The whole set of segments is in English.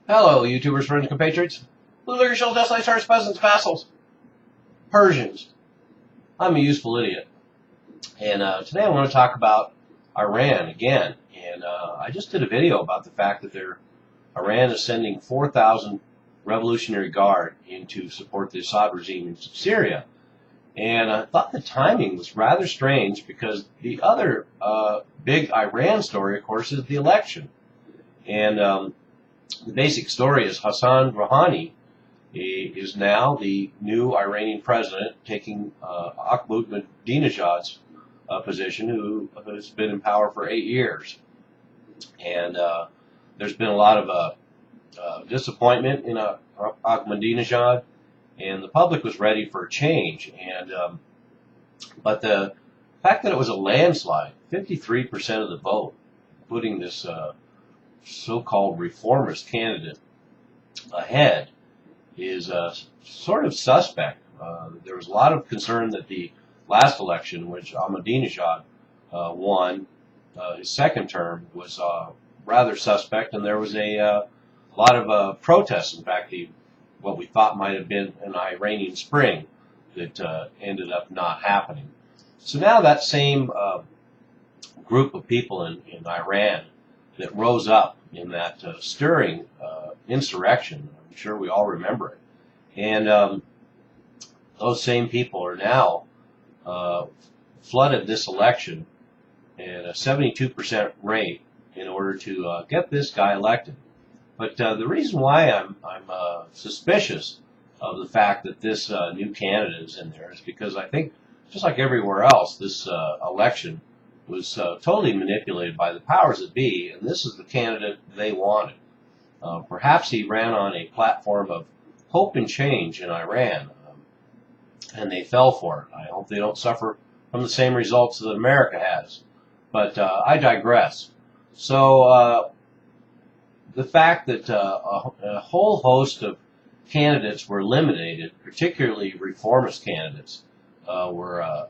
Hello, YouTubers, friends, and compatriots. Blue liquor shells, desolates, hearts, peasants, vassals, Persians. I'm a useful idiot. And today I want to talk about Iran again. And I just did a video about the fact that Iran is sending 4,000 Revolutionary Guard in to support the Assad regime in Syria. And I thought the timing was rather strange because the other big Iran story, of course, is the election. And the basic story is Hassan Rohani is now the new Iranian president, taking Ahmadinejad's position, who has been in power for 8 years. And there's been a lot of disappointment in Ahmadinejad, and the public was ready for a change. And but the fact that it was a landslide, 53% of the vote, putting this so-called reformist candidate ahead, is sort of suspect. There was a lot of concern that the last election, which Ahmadinejad won his second term, was rather suspect, and there was a lot of protests. In fact, what we thought might have been an Iranian Spring that ended up not happening. So now that same group of people in Iran that rose up in that stirring insurrection, I'm sure we all remember it, and those same people are now flooded this election at a 72% rate in order to get this guy elected. But the reason why I'm suspicious of the fact that this new candidate is in there is because I think, just like everywhere else, this election was totally manipulated by the powers that be, and this is the candidate they wanted. Perhaps he ran on a platform of hope and change in Iran, and they fell for it. I hope they don't suffer from the same results that America has. But I digress. So the fact that a whole host of candidates were eliminated, particularly reformist candidates, were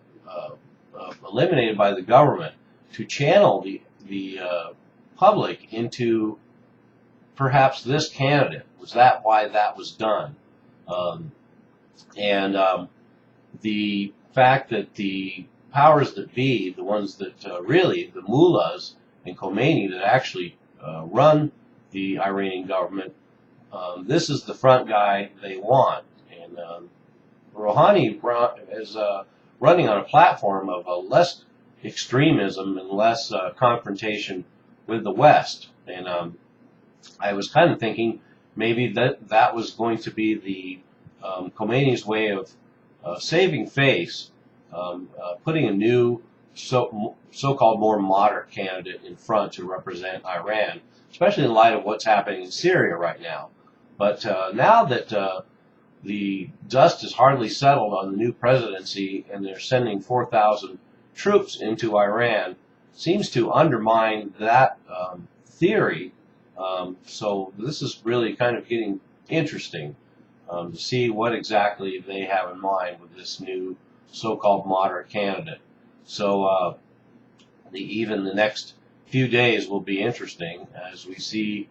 eliminated by the government to channel the public into perhaps this candidate. Was that why that was done? The fact that the powers that be, the ones that really, the mullahs and Khomeini that actually run the Iranian government, this is the front guy they want. And Rouhani is running on a platform of less extremism and less confrontation with the West. And I was kind of thinking maybe that was going to be the Khomeini's way of saving face, putting a new so-called more moderate candidate in front to represent Iran, especially in light of what's happening in Syria right now. But now that the dust is hardly settled on the new presidency, and they're sending 4,000 troops into Iran, seems to undermine that theory. So this is really kind of getting interesting to see what exactly they have in mind with this new so-called moderate candidate. So even the next few days will be interesting as we see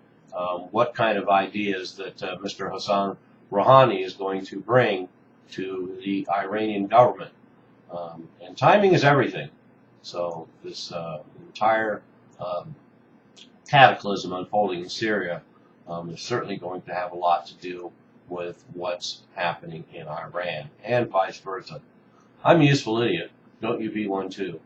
what kind of ideas that Mr. Hassan Rohani is going to bring to the Iranian government. And timing is everything. So this entire cataclysm unfolding in Syria is certainly going to have a lot to do with what's happening in Iran, and vice versa. I'm a useful idiot. Don't you be one too.